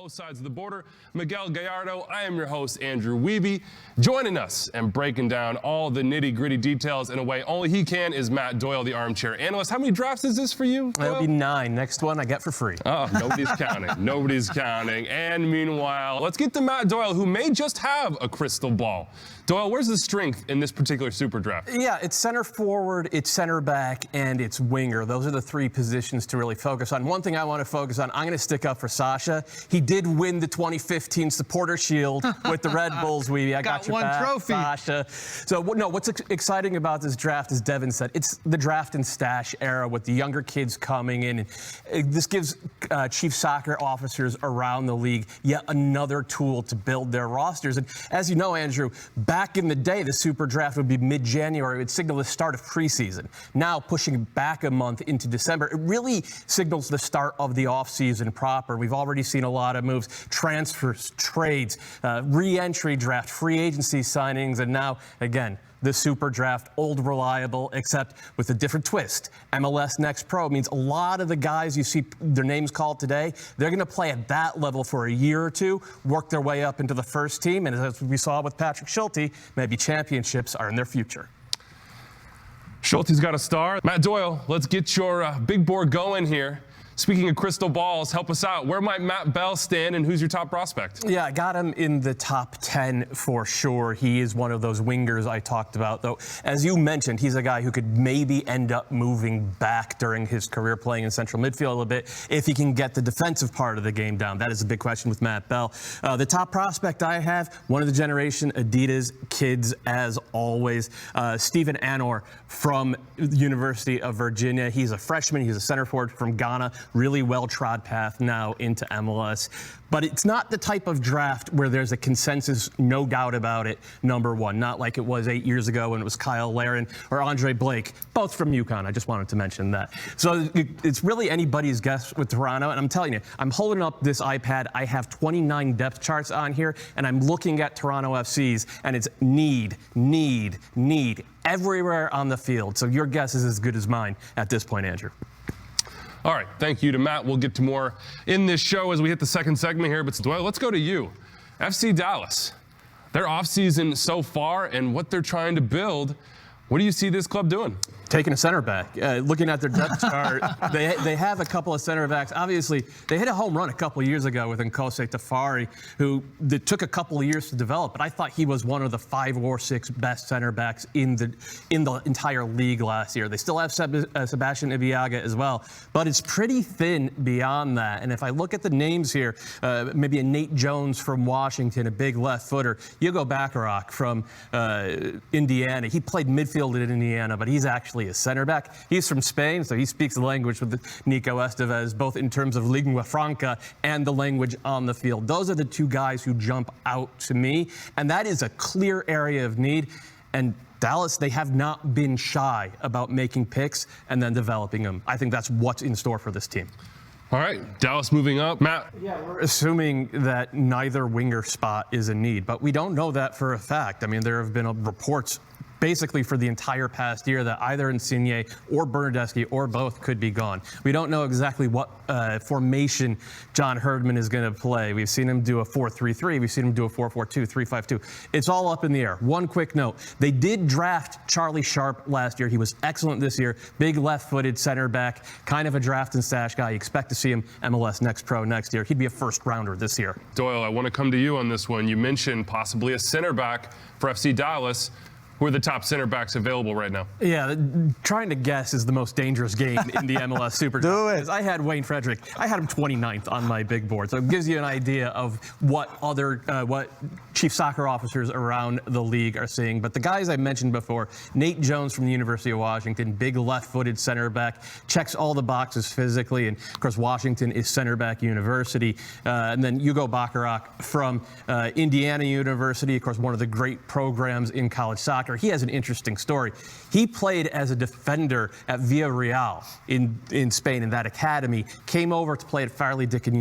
both sides of the border, Miguel Gallardo. I am your host, Andrew Wiebe. Joining us and breaking down all the nitty-gritty details in a way only he can is Matt Doyle, the Armchair Analyst. How many drafts is this for you, Doyle? It'll be 9. Next one I get for free. Oh, nobody's counting. Nobody's counting. And meanwhile, let's get to Matt Doyle, who may just have a crystal ball. Doyle, where's the strength in this particular super draft? Yeah, it's center forward, it's center back, and it's winger. Those are the 3 positions to really focus on. One thing I want to focus on, I'm going to stick up for Sasha. He did win the 2015 Supporter Shield with the Red Bulls. I got your one back, trophy. Sasha. So, no, what's exciting about this draft, as Devin said, it's the draft and stash era with the younger kids coming in. And this gives chief soccer officers around the league yet another tool to build their rosters. And as you know, Andrew, back in the day, the Super Draft would be mid-January. It would signal the start of preseason. Now, pushing back a month into December, it really signals the start of the offseason proper. We've already seen a lot of moves, transfers, trades, re-entry draft, free agency signings, and now, again, the Super Draft, old reliable, except with a different twist. MLS Next Pro means a lot of the guys you see their names called today, they're going to play at that level for a year or two, work their way up into the first team, and as we saw with Patrick Schulte, maybe championships are in their future. Schulte's got a star. Matt Doyle, let's get your big board going here. Speaking of crystal balls, help us out. Where might Matt Bell stand, and who's your top prospect? Yeah, I got him in the top 10 for sure. He is one of those wingers I talked about, though. As you mentioned, he's a guy who could maybe end up moving back during his career playing in central midfield a little bit if he can get the defensive part of the game down. That is a big question with Matt Bell. The top prospect I have, one of the generation Adidas kids, as always, Stephen Anor from the University of Virginia. He's a freshman. He's a center forward from Ghana. Really well-trod path now into MLS. But it's not the type of draft where there's a consensus, no doubt about it, number one. Not like it was 8 years ago when it was Kyle Larin or Andre Blake, both from UConn. I just wanted to mention that. So it's really anybody's guess with Toronto. And I'm telling you, I'm holding up this iPad. I have 29 depth charts on here, and I'm looking at Toronto FC's, and it's need everywhere on the field. So your guess is as good as mine at this point, Andrew. All right, thank you to Matt. We'll get to more in this show as we hit the second segment here. But Doyle, let's go to you. FC Dallas, their offseason so far and what they're trying to build. What do you see this club doing? Taking a center back. Looking at their depth chart, they have a couple of center backs. Obviously, they hit a home run a couple of years ago with Nkose Tafari, who it took a couple of years to develop. But I thought he was one of the 5 or 6 best center backs in the entire league last year. They still have Sebastian Ibeagha as well, but it's pretty thin beyond that. And if I look at the names here, maybe a Nate Jones from Washington, a big left footer. Hugo Bacharach from Indiana. He played midfield in Indiana, but he's actually a center back. He's from Spain, so he speaks the language with Nico Estevez, both in terms of lingua franca and the language on the field. Those are the 2 guys who jump out to me, and that is a clear area of need. And Dallas, they have not been shy about making picks and then developing them. I think that's what's in store for this team. All right, Dallas moving up. Matt? Yeah, we're assuming that neither winger spot is a need, but we don't know that for a fact. I mean, there have been reports basically for the entire past year that either Insigne or Bernardeschi or both could be gone. We don't know exactly what formation John Herdman is going to play. We've seen him do a 4-3-3. We've seen him do a 4-4-2, 3-5-2. It's all up in the air. One quick note. They did draft Charlie Sharp last year. He was excellent this year. Big left-footed center back, kind of a draft and stash guy. You expect to see him MLS Next Pro next year. He'd be a first-rounder this year. Doyle, I want to come to you on this one. You mentioned possibly a center back for FC Dallas. Who are the top center backs available right now? Yeah, trying to guess is the most dangerous game in the MLS SuperDraft. Do it. I had Wayne Frederick. I had him 29th on my big board, so it gives you an idea of what chief soccer officers around the league are seeing. But the guys I mentioned before, Nate Jones from the University of Washington, big left-footed center back, checks all the boxes physically, and of course Washington is center back university. And then Hugo Bacharach from Indiana University, of course one of the great programs in college soccer. soccer, he has an interesting story. He played as a defender at Villarreal in Spain in that academy, came over to play at Fairleigh Dickinson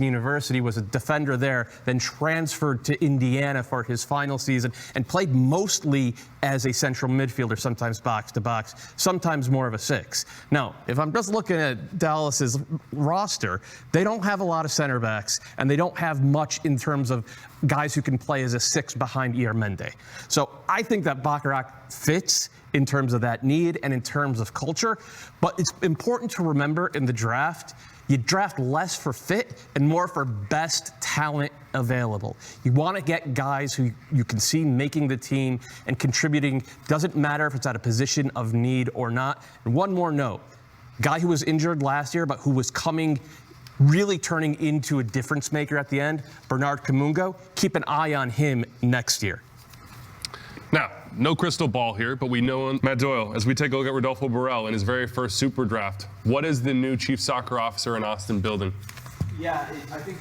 University, was a defender there, then transferred to Indiana for his final season and played mostly as a central midfielder, sometimes box to box, sometimes more of a 6. Now, if I'm just looking at Dallas's roster, they don't have a lot of center backs, and they don't have much in terms of guys who can play as a 6 behind Iermende. So I think that Bacharach fits in terms of that need and in terms of culture, but it's important to remember in the draft, you draft less for fit and more for best talent available. You want to get guys who you can see making the team and contributing. Doesn't matter if it's at a position of need or not. And one more note, guy who was injured last year but who was really turning into a difference maker at the end, Bernard Kamungo, keep an eye on him next year. Now, no crystal ball here, but we know Matt Doyle, as we take a look at Rodolfo Borrell in his very first Super Draft, what is the new chief soccer officer in Austin building? Yeah, I think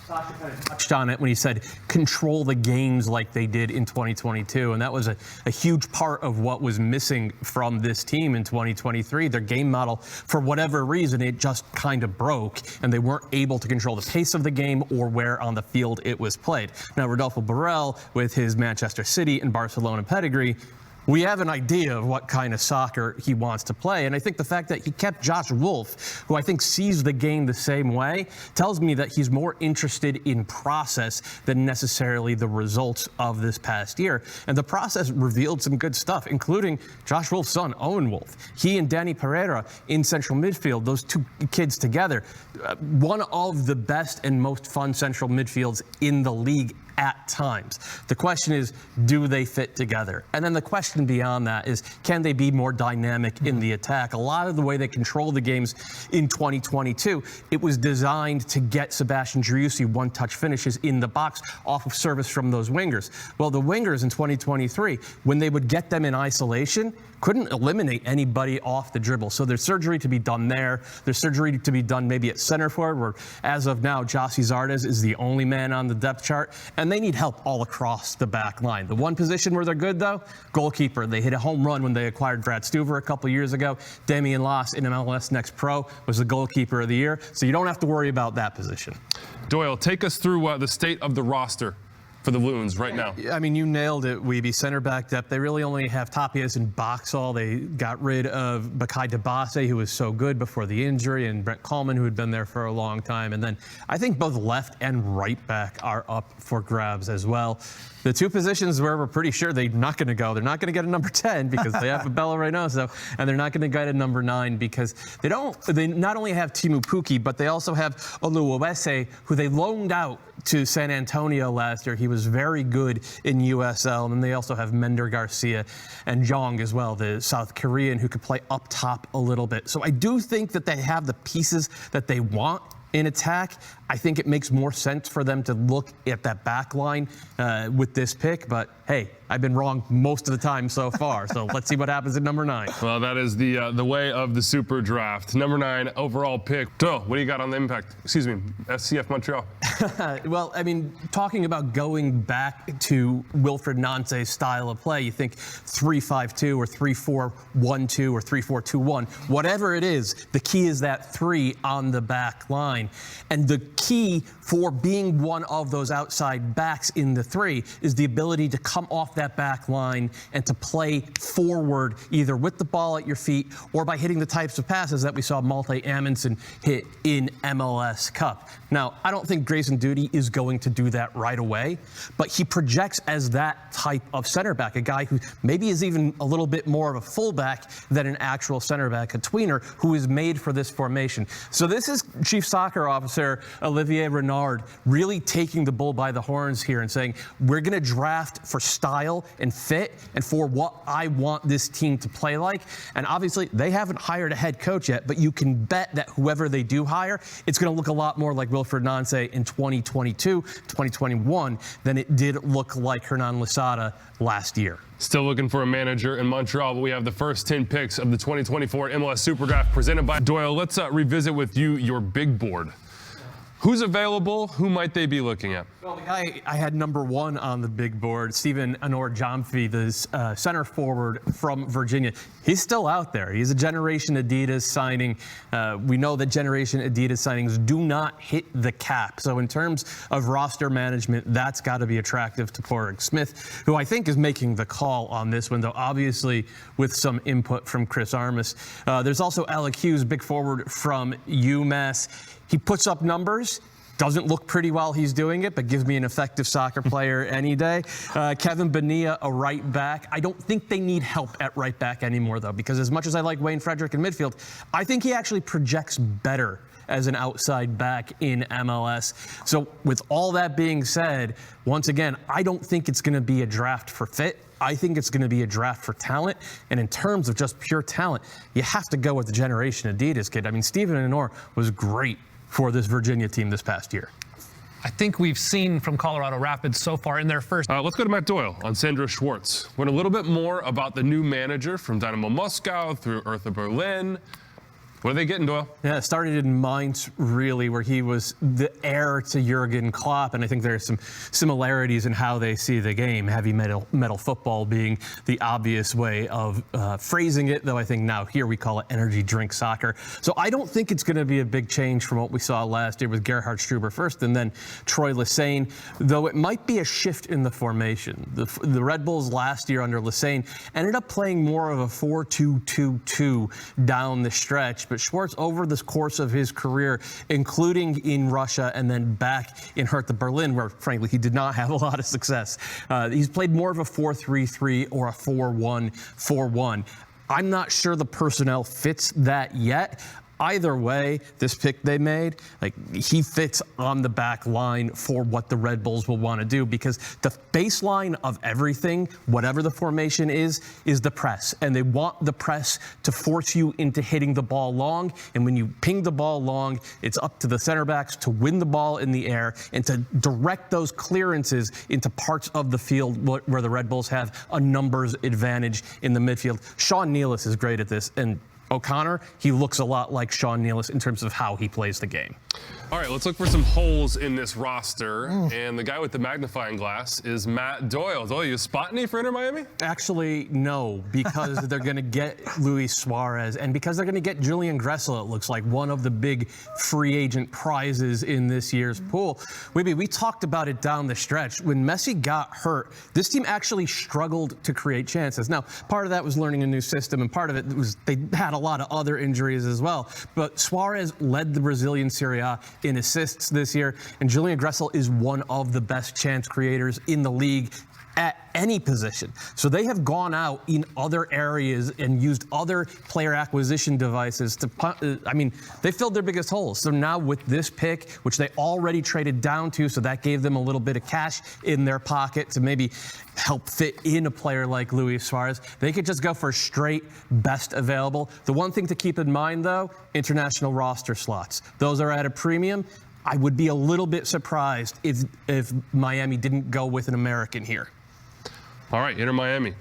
Sasha kind of touched on it when he said control the games like they did in 2022, and that was a huge part of what was missing from this team in 2023. Their game model, for whatever reason, it just kind of broke, and they weren't able to control the pace of the game or where on the field it was played. Now, Rodolfo Borrell, with his Manchester City and Barcelona pedigree, we have an idea of what kind of soccer he wants to play. And I think the fact that he kept Josh Wolf, who I think sees the game the same way, tells me that he's more interested in process than necessarily the results of this past year. And the process revealed some good stuff, including Josh Wolf's son, Owen Wolf. He and Danny Pereira in central midfield, those two kids together, one of the best and most fun central midfields in the league at times. The question is, do they fit together? And then the question beyond that is, can they be more dynamic in the attack? A lot of the way they control the games in 2022, it was designed to get Sebastian Driussi one-touch finishes in the box off of service from those wingers. Well, the wingers in 2023, when they would get them in isolation, couldn't eliminate anybody off the dribble. So there's surgery to be done there. There's surgery to be done maybe at center forward, where as of now, Jossie Zardes is the only man on the depth chart, and they need help all across the back line. The one position where they're good, though, goalkeeper. They hit a home run when they acquired Brad Stuver a couple years ago. Damian Loss in MLS Next Pro was the goalkeeper of the year, so you don't have to worry about that position. Doyle, take us through the state of the roster for the Loons right now. I mean, you nailed it, Weeby. Center back depth. They really only have Tapias and Boxall. They got rid of Bakai Dabase, who was so good before the injury, and Brent Coleman, who had been there for a long time. And then I think both left and right back are up for grabs as well. The two positions where we're pretty sure they're not going to go, they're not going to get a number 10 because they have Abella Reynoso, and they're not going to get a number 9 because they not only have Timu Puki, but they also have Oluwese, who they loaned out to San Antonio last year. He was very good in USL. And then they also have Mender Garcia and Jong as well, the South Korean, who could play up top a little bit. So I do think that they have the pieces that they want in attack. I think it makes more sense for them to look at that back line with this pick. But hey, I've been wrong most of the time so far. So let's see what happens at number 9. Well, that is the way of the Super Draft. Number 9 overall pick. Doyle, what do you got on the impact? Excuse me, SCF Montreal. Well, I mean, talking about going back to Wilfried Nance's style of play, you think 3-5-2 or 3-4-1-2 or 3-4-2-1, whatever it is, the key is that 3 on the back line. And the key for being one of those outside backs in the 3 is the ability to come off that back line and to play forward, either with the ball at your feet or by hitting the types of passes that we saw Malte Amundsen hit in MLS Cup. Now, I don't think Grayson Duty is going to do that right away, but he projects as that type of center back, a guy who maybe is even a little bit more of a fullback than an actual center back, a tweener who is made for this formation. So this is Chief Soccer Officer Olivier Renard really taking the bull by the horns here and saying, we're going to draft for style and fit and for what I want this team to play like. And obviously, they haven't hired a head coach yet, but you can bet that whoever they do hire, it's going to look a lot more like Wilfried Nance in 2022, 2021 than it did look like Hernan Losada last year. Still looking for a manager in Montreal, but we have the first 10 picks of the 2024 MLS SuperDraft presented by Doyle. Let's revisit with you your big board. Who's available? Who might they be looking at? Well, the guy I had number 1 on the big board, Stephen Anor-Jomfi, the center forward from Virginia. He's still out there. He's a Generation Adidas signing. We know that Generation Adidas signings do not hit the cap. So in terms of roster management, that's got to be attractive to Porrig Smith, who I think is making the call on this one, though obviously with some input from Chris Armas. There's also Alec Hughes, big forward from UMass. He puts up numbers. Doesn't look pretty while he's doing it, but gives me an effective soccer player any day. Kevin Bonilla, a right back. I don't think they need help at right back anymore, though, because as much as I like Wayne Frederick in midfield, I think he actually projects better as an outside back in MLS. So with all that being said, once again, I don't think it's going to be a draft for fit. I think it's going to be a draft for talent. And in terms of just pure talent, you have to go with the Generation Adidas kid. I mean, Stephen Anor was great for this Virginia team this past year. I think we've seen from Colorado Rapids so far in their first. Let's go to Matt Doyle on Sandro Schwartz. Learn a little bit more about the new manager from Dynamo Moscow through Hertha Berlin. What are they getting, Doyle? Yeah, it started in Mainz, really, where he was the heir to Jurgen Klopp, and I think there's some similarities in how they see the game, heavy metal football being the obvious way of phrasing it, though I think now here we call it energy drink soccer. So I don't think it's going to be a big change from what we saw last year with Gerhard Struber first and then Troy Lesesne, though it might be a shift in the formation. The Red Bulls last year under Lesesne ended up playing more of a 4-2-2-2 down the stretch, but Schwartz, over the course of his career, including in Russia and then back in Hertha Berlin, where, frankly, he did not have a lot of success, he's played more of a 4-3-3 or a 4-1-4-1. I'm not sure the personnel fits that yet. Either way, this pick they made, like, he fits on the back line for what the Red Bulls will want to do, because the baseline of everything, whatever the formation is the press. And they want the press to force you into hitting the ball long. And when you ping the ball long, it's up to the center backs to win the ball in the air and to direct those clearances into parts of the field where the Red Bulls have a numbers advantage in the midfield. Sean Nealis is great at this, and O'Connor, he looks a lot like Sean Nealis in terms of how he plays the game. All right, let's look for some holes in this roster. And the guy with the magnifying glass is Matt Doyle. Doyle, you spot any for Inter Miami? Actually, no, because they're going to get Luis Suarez, and because they're going to get Julian Gressel, it looks like, one of the big free agent prizes in this year's pool. We talked about it down the stretch. When Messi got hurt, this team actually struggled to create chances. Now, part of that was learning a new system, and part of it was they had a lot of other injuries as well. But Suarez led the Brazilian Serie A in assists this year, and Julian Gressel is one of the best chance creators in the league at any position. So they have gone out in other areas and used other player acquisition devices to, they filled their biggest holes. So now with this pick, which they already traded down to, so that gave them a little bit of cash in their pocket to maybe help fit in a player like Luis Suarez, they could just go for straight best available. The one thing to keep in mind, though, international roster slots. Those are at a premium. I would be a little bit surprised if Miami didn't go with an American here. All right, Inter Miami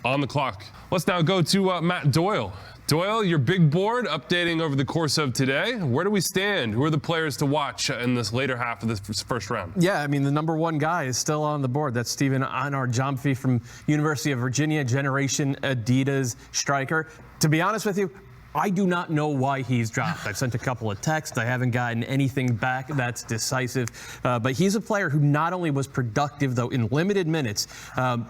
on the clock. Let's now go to Matt Doyle. Doyle, your big board updating over the course of today. Where do we stand? Who are the players to watch in this later half of this first round? Yeah, I mean, the number one guy is still on the board. That's Stephen Anor-Jomfi from University of Virginia, Generation Adidas striker. To be honest with you, I do not know why he's dropped. I've sent a couple of texts. I haven't gotten anything back that's decisive. But he's a player who not only was productive, though, in limited minutes,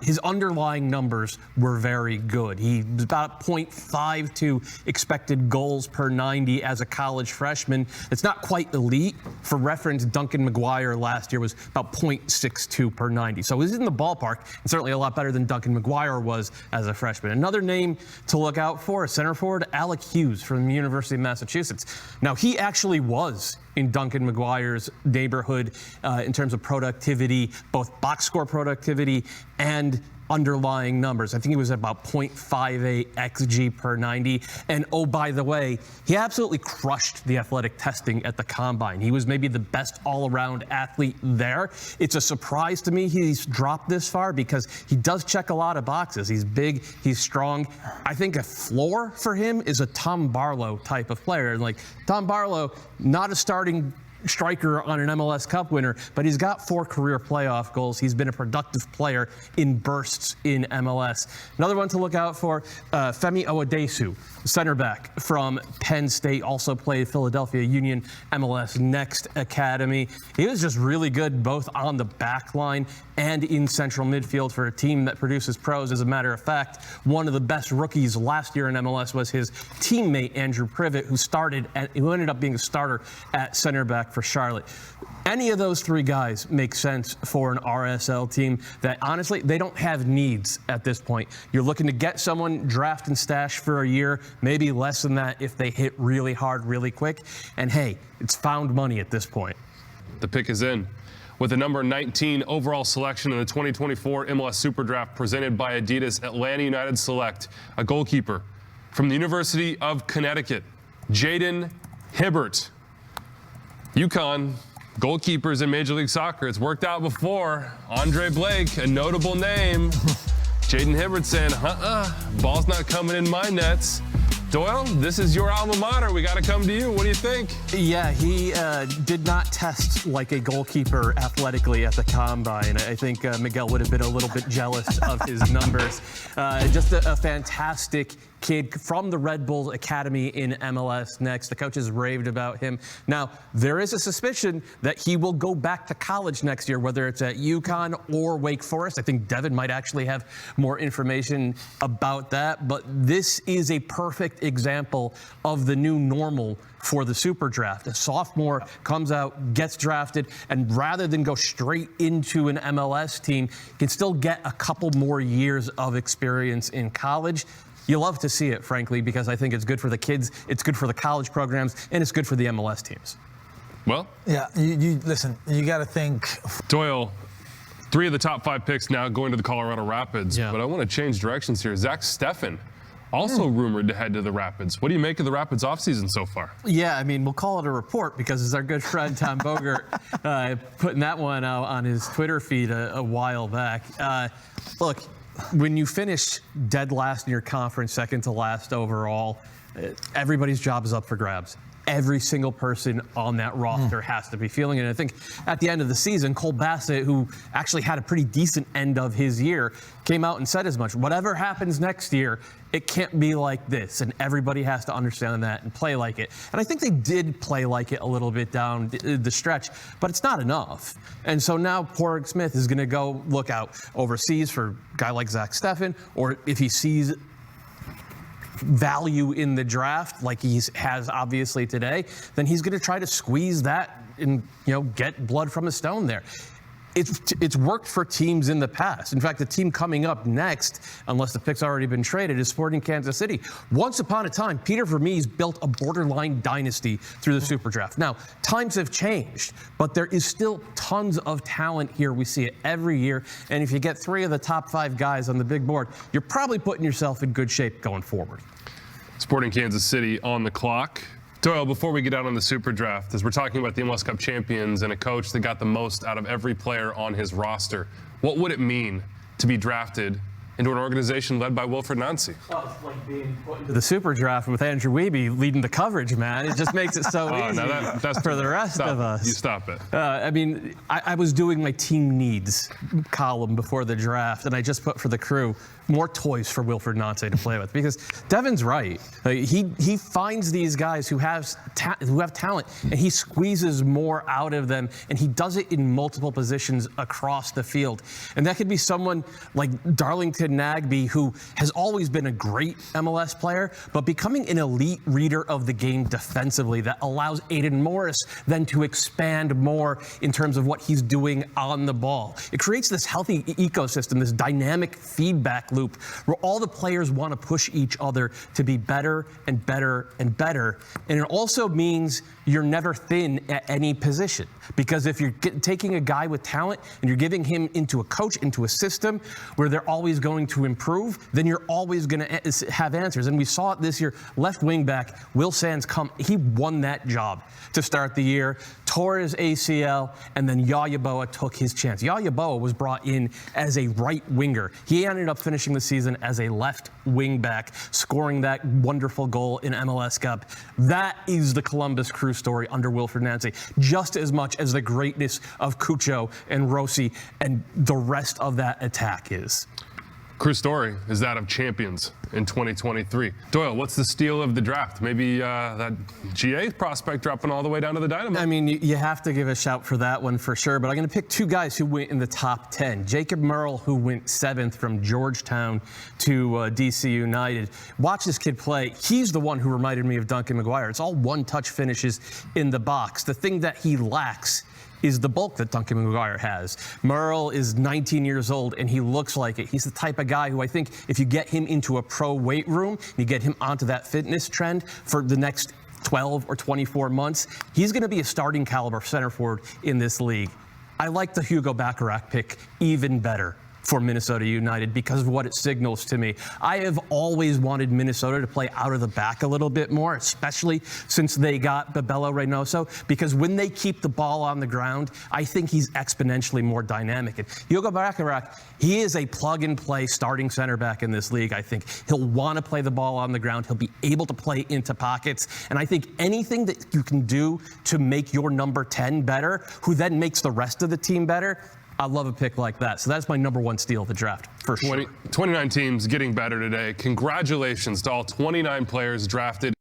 his underlying numbers were very good. He was about 0.52 expected goals per 90 as a college freshman. It's not quite elite. For reference, Duncan McGuire last year was about 0.62 per 90. So he's in the ballpark, and certainly a lot better than Duncan McGuire was as a freshman. Another name to look out for, a center forward, Alec Hughes from the University of Massachusetts. Now, he actually was in Duncan McGuire's neighborhood in terms of productivity, both box score productivity and underlying numbers. I think he was at about 0.58 XG per 90. And oh, by the way, he absolutely crushed the athletic testing at the combine. He was maybe the best all-around athlete there. It's a surprise to me he's dropped this far because he does check a lot of boxes. He's big, he's strong. I think a floor for him is a Tom Barlow type of player. And like Tom Barlow, not a starting striker on an MLS Cup winner, but he's got 4 career playoff goals. He's been a productive player in bursts in MLS. Another one to look out for, Femi Owadesu, center back from Penn State, also played Philadelphia Union MLS Next Academy. He was just really good both on the back line and in central midfield for a team that produces pros. As a matter of fact, one of the best rookies last year in MLS was his teammate Andrew Privet, who ended up being a starter at center back for Charlotte. Any of those 3 guys make sense for an RSL team that honestly, they don't have needs at this point. You're looking to get someone, draft and stash for a year, maybe less than that if they hit really hard, really quick. And hey, it's found money at this point. The pick is in. With the number 19 overall selection in the 2024 MLS SuperDraft presented by Adidas, Atlanta United select a goalkeeper from the University of Connecticut, Jaden Hibbert. UConn, goalkeepers in Major League Soccer. It's worked out before. Andre Blake, a notable name. Jaden Hibbert saying, ball's not coming in my nets. Doyle, this is your alma mater. We got to come to you. What do you think? Yeah, he did not test like a goalkeeper athletically at the combine. I think Miguel would have been a little bit jealous of his numbers. Just a fantastic kid from the Red Bulls Academy in MLS Next. The coaches raved about him. Now, there is a suspicion that he will go back to college next year, whether it's at UConn or Wake Forest. I think Devin might actually have more information about that, but this is a perfect example of the new normal for the Super Draft. A sophomore comes out, gets drafted, and rather than go straight into an MLS team, can still get a couple more years of experience in college. You love to see it, frankly, because I think it's good for the kids, it's good for the college programs, and it's good for the MLS teams. Well, yeah, you listen, you got to think. Doyle, 3 of the top 5 picks now going to the Colorado Rapids, Yeah. but I want to change directions here. Zach Steffen, also rumored to head to the Rapids. What do you make of the Rapids offseason so far? Yeah, I mean, we'll call it a report because it's our good friend Tom Bogert putting that one out on his Twitter feed a while back. Look, when you finish dead last in your conference, second to last overall, everybody's job is up for grabs. Every single person on that roster has to be feeling it. And I think at the end of the season, Cole Bassett, who actually had a pretty decent end of his year, came out and said as much. Whatever happens next year, it can't be like this. And everybody has to understand that and play like it. And I think they did play like it a little bit down the stretch, but it's not enough. And so now Porg Smith is going to go look out overseas for a guy like Zach Steffen, or if he sees value in the draft like he has obviously today, then he's going to try to squeeze that and get blood from a stone there. It's worked for teams in the past. In fact, the team coming up next, unless the pick's already been traded, is Sporting Kansas City. Once upon a time, Peter Vermees built a borderline dynasty through the Super Draft. Now, times have changed, but there is still tons of talent here. We see it every year. And if you get 3 of the top 5 guys on the big board, you're probably putting yourself in good shape going forward. Sporting Kansas City on the clock. Doyle, before we get out on the Super Draft, as we're talking about the MLS Cup champions and a coach that got the most out of every player on his roster, what would it mean to be drafted into an organization led by Wilfried Nancy? Well, it's like being put into the Super Draft with Andrew Wiebe leading the coverage, man. It just makes it so easy that's for the rest of us. You stop it. I mean, I was doing my team needs column before the draft, and I just put for the crew more toys for Wilfried Nancy to play with, because Devin's right. He finds these guys who have talent, and he squeezes more out of them, and he does it in multiple positions across the field. And that could be someone like Darlington Nagbe, who has always been a great MLS player, but becoming an elite reader of the game defensively that allows Aiden Morris then to expand more in terms of what he's doing on the ball. It creates this healthy ecosystem, this dynamic feedback loop where all the players want to push each other to be better and better and better. And it also means you're never thin at any position, because if you're taking a guy with talent and you're giving him into a coach, into a system where they're always going to improve, then you're always going to have answers. And we saw it this year. Left wing back Will Sands he won that job to start the year. tore his ACL, and then Yaya Boa took his chance. Yaya Boa was brought in as a right winger. He ended up finishing the season as a left wing back, scoring that wonderful goal in MLS Cup. That is the Columbus Crew story under Wilfred Nancy, just as much as the greatness of Cucho and Rossi and the rest of that attack is. Crew story is that of champions in 2023. Doyle, what's the steal of the draft? Maybe that GA prospect dropping all the way down to the Dynamo. I mean, you have to give a shout for that one for sure, but I'm going to pick two guys who went in the top 10. Jacob Merle, who went 7th from Georgetown to DC United. Watch this kid play. He's the one who reminded me of Duncan McGuire. It's all one-touch finishes in the box. The thing that he lacks is the bulk that Duncan McGuire has. Merle is 19 years old, and he looks like it. He's the type of guy who I think if you get him into a pro weight room, you get him onto that fitness trend for the next 12 or 24 months, he's going to be a starting caliber center forward in this league. I like the Hugo Bacharach pick even better for Minnesota United because of what it signals to me. I have always wanted Minnesota to play out of the back a little bit more, especially since they got Bebelo Reynoso, because when they keep the ball on the ground, I think he's exponentially more dynamic. And Hugo Bacharach, he is a plug-and-play starting center back in this league, I think. He'll want to play the ball on the ground. He'll be able to play into pockets. And I think anything that you can do to make your number 10 better, who then makes the rest of the team better, I love a pick like that. So that's my number one steal of the draft, for sure. 29 teams getting better today. Congratulations to all 29 players drafted